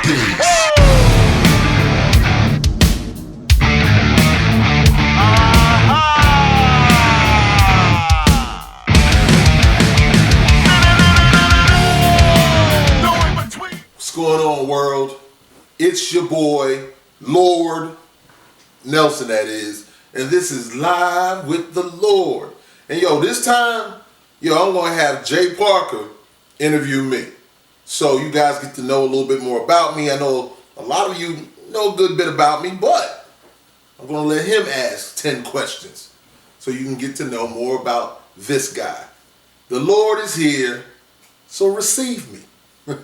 What's going on, world? It's your boy, Lord Nelson, that is, and this is Live with the Lord. And yo, this time, I'm gonna have Jay Parker interview me. So you guys get to know a little bit more about me. I know a lot of you know a good bit about me, but I'm gonna let him ask 10 questions so you can get to know more about this guy. The Lord is here, so receive me. All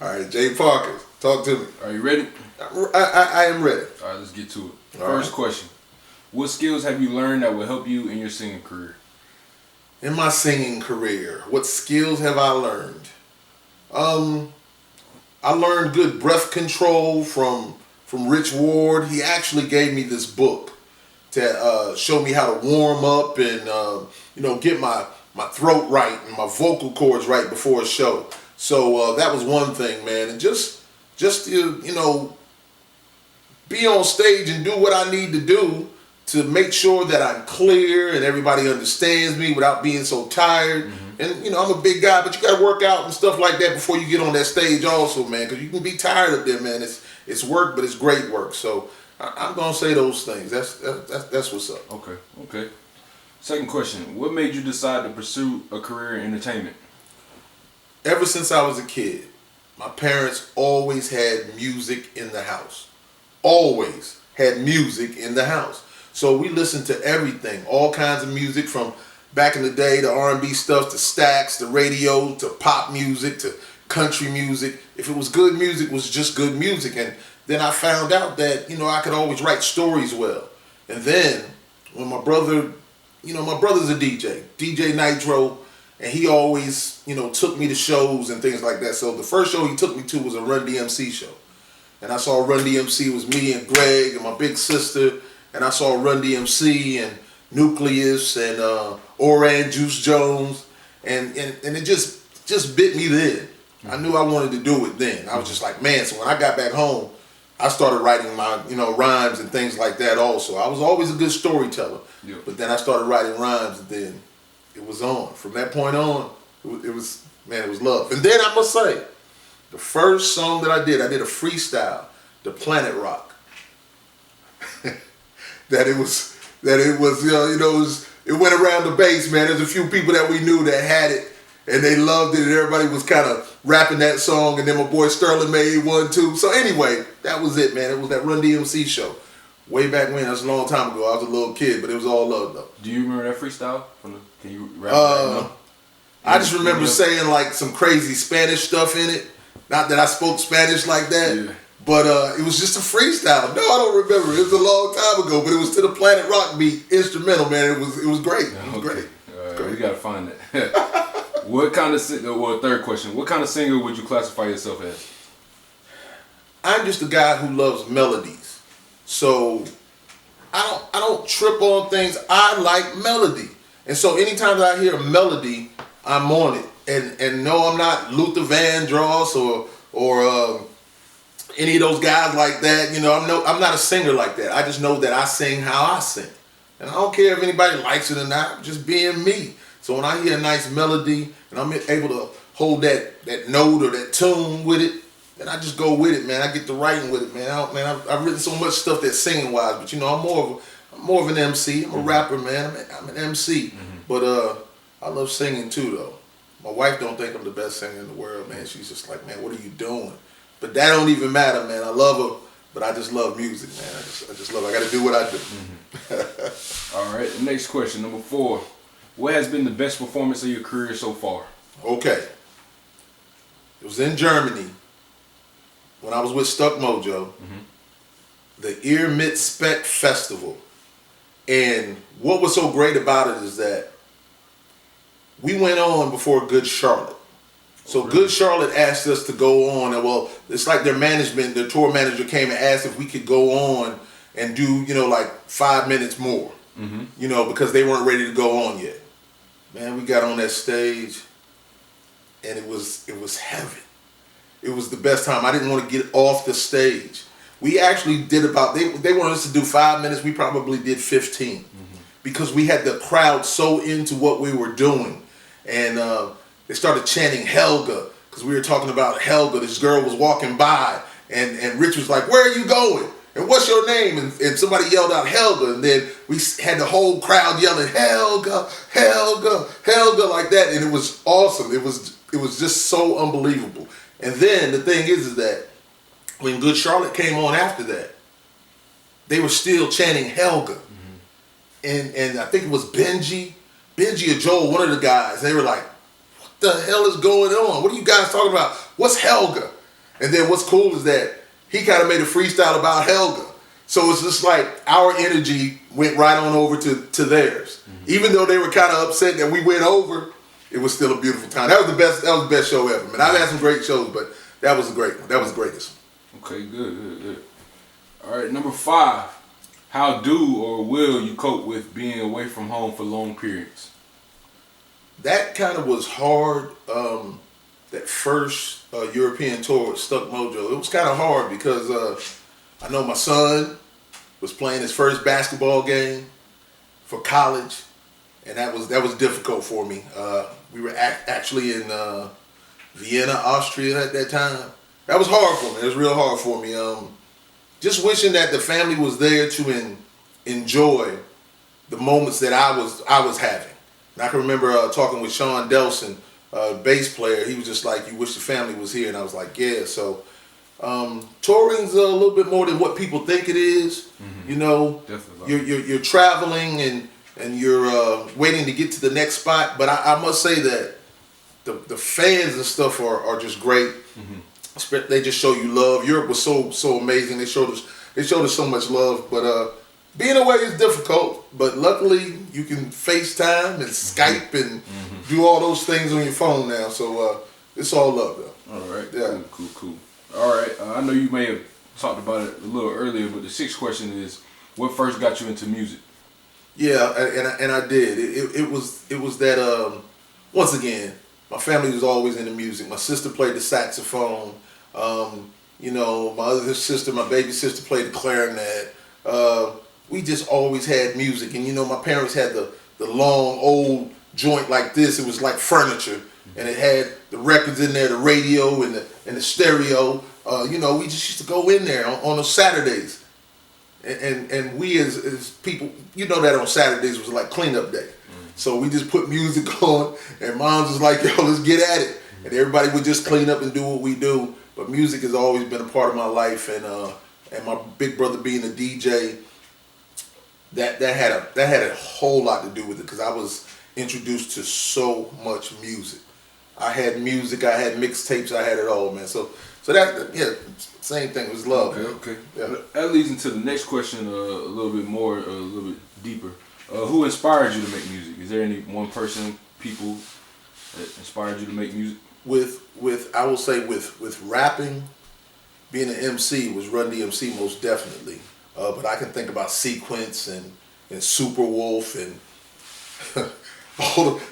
right, Jay Parker, talk to me. Are you ready? I am ready. All right, let's get to it. First question. What skills have you learned that will help you in your singing career? In my singing career, what skills have I learned? I learned good breath control from Rich Ward. He actually gave me this book to show me how to warm up and get my throat right and my vocal cords right before a show. So that was one thing, man. And just to, be on stage and do what I need to do to make sure that I'm clear and everybody understands me without being so tired. Mm-hmm. And, I'm a big guy, but you got to work out and stuff like that before you get on that stage also, man, because you can be tired up there, man. It's work, but it's great work. So I'm going to say those things. That's what's up. Okay. Second question. What made you decide to pursue a career in entertainment? Ever since I was a kid, my parents always had music in the house. Always had music in the house. So we listened to everything, all kinds of music from back in the day, the R&B stuff, to Stax, the radio, to pop music, to country music. If it was good music, it was just good music. And then I found out that, I could always write stories well. And then when my brother, my brother's a DJ Nitro, and he always, took me to shows and things like that. So the first show he took me to was a Run DMC show. And I saw Run DMC, it was me and Greg and my big sister. And I saw Run DMC and Nucleus and Oran Juice Jones. And it just bit me then. I knew I wanted to do it then. I was just like, man, so when I got back home, I started writing my, rhymes and things like that also. I was always a good storyteller. Yeah. But then I started writing rhymes and then it was on. From that point on, it was love. And then I must say, the first song that I did a freestyle, the Planet Rock. It went around the base, man. There's a few people that we knew that had it and they loved it and everybody was kind of rapping that song, and then my boy Sterling made one too. So anyway, that was it, man. It was that Run DMC show. Way back when, that was a long time ago. I was a little kid, but it was all love though. Do you remember that freestyle? Can you rap that? I just remember saying like some crazy Spanish stuff in it. Not that I spoke Spanish like that. Yeah. But it was just a freestyle. No, I don't remember. It was a long time ago, but it was to the Planet Rock beat, instrumental, man. It was great. It was great. We gotta find that. What kind of third question? What kind of singer would you classify yourself as? I'm just a guy who loves melodies. So I don't trip on things. I like melody, and so anytime that I hear a melody, I'm on it. And no, I'm not Luther Vandross or any of those guys like that. I'm not a singer like that. I just know that I sing how I sing. And I don't care if anybody likes it or not, I'm just being me. So when I hear a nice melody and I'm able to hold that note or that tune with it, then I just go with it, man. I get to writing with it, man. I've written so much stuff that's singing wise, but I'm more of an MC. I'm a rapper, man. I'm an MC. Mm-hmm. But I love singing too, though. My wife don't think I'm the best singer in the world, man. She's just like, man, what are you doing? But that don't even matter, man. I love her, but I just love music, man. I just love it. I got to do what I do. Mm-hmm. All right, next question, number 4. What has been the best performance of your career so far? Okay. It was in Germany when I was with Stuck Mojo, the Ear Mit Spec Festival. And what was so great about it is that we went on before Good Charlotte. So really? Good Charlotte asked us to go on, and well, it's like their tour manager came and asked if we could go on and do, like 5 minutes more, because they weren't ready to go on yet. Man, we got on that stage, and it was heaven. it was the best time. I didn't want to get off the stage. We actually did about, they wanted us to do 5 minutes. We probably did 15 because we had the crowd so into what we were doing. And they started chanting Helga because we were talking about Helga. This girl was walking by and Rich was like, where are you going? And what's your name? And somebody yelled out Helga. And then we had the whole crowd yelling Helga, Helga, Helga like that. And it was awesome. It was just so unbelievable. And then the thing is that when Good Charlotte came on after that, they were still chanting Helga. And I think it was Benji or Joel, one of the guys. They were like, what the hell is going on? What are you guys talking about? What's Helga? And then what's cool is that he kind of made a freestyle about Helga. So it's just like our energy went right on over to theirs. Even though they were kind of upset that we went over, it was still a beautiful time. That was the best show ever, man. I've had some great shows, but that was a great one. That was the greatest. Okay, good. All right, number 5. How do or will you cope with being away from home for long periods? That kind of was hard. That first European tour with Stuck Mojo, it was kind of hard because I know my son was playing his first basketball game for college, and that was difficult for me. We were actually in Vienna, Austria at that time. That was hard for me. It was real hard for me. Just wishing that the family was there to enjoy the moments that I was having. And I can remember talking with Sean Delson, bass player. He was just like, you wish the family was here. And I was like, yeah. So touring's a little bit more than what people think it is. You know, you're traveling and you're waiting to get to the next spot. But I must say that the fans and stuff are just great. They just show you love. Europe was so amazing. They showed us so much love. But being away is difficult. But luckily you can FaceTime and Skype and do all those things on your phone now. So it's all love though. All right. Yeah. Cool. All right. I know you may have talked about it a little earlier, but the 6th question is, what first got you into music? Yeah, and I did. It was that once again, my family was always into music. My sister played the saxophone. You know, my other sister, my baby sister, played the clarinet. We just always had music, and you know, my parents had the long old joint like this. It was like furniture, and it had the records in there, the radio and the stereo. You know, we just used to go in there on those Saturdays, and we as people, you know, that on Saturdays was like cleanup day. So we just put music on, and Mom's was like, yo, let's get at it. And everybody would just clean up and do what we do. But music has always been a part of my life, and my big brother being a DJ, that had a whole lot to do with it because I was introduced to so much music. I had music, I had mixtapes, I had it all, man. So that, yeah, same thing. It was love. Okay. Yeah. That leads into the next question a little bit more, a little bit deeper. Who inspired you to make music? Is there any one person, people that inspired you to make music? With I will say with rapping, being an MC was Run DMC most definitely. But I can think about Sequence and Superwolf and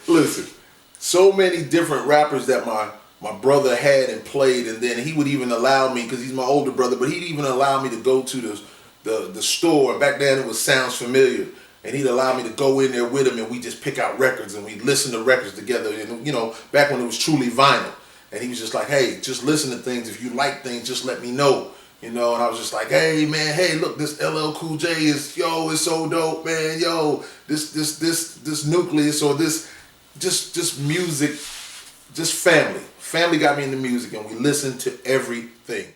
listen, so many different rappers that my brother had and played, and then he would even allow me, because he's my older brother, but he'd even allow me to go to the store, and back then it was Sounds Familiar, and he'd allow me to go in there with him and we just pick out records and we'd listen to records together, and you know, back when it was truly vinyl, and he was just like, hey, just listen to things, if you like things, just let me know. You know, and I was just like, hey man, hey look, this LL Cool J is, yo, it's so dope, man, yo, this Nucleus, or this just music, just family got me into music, and we listened to everything.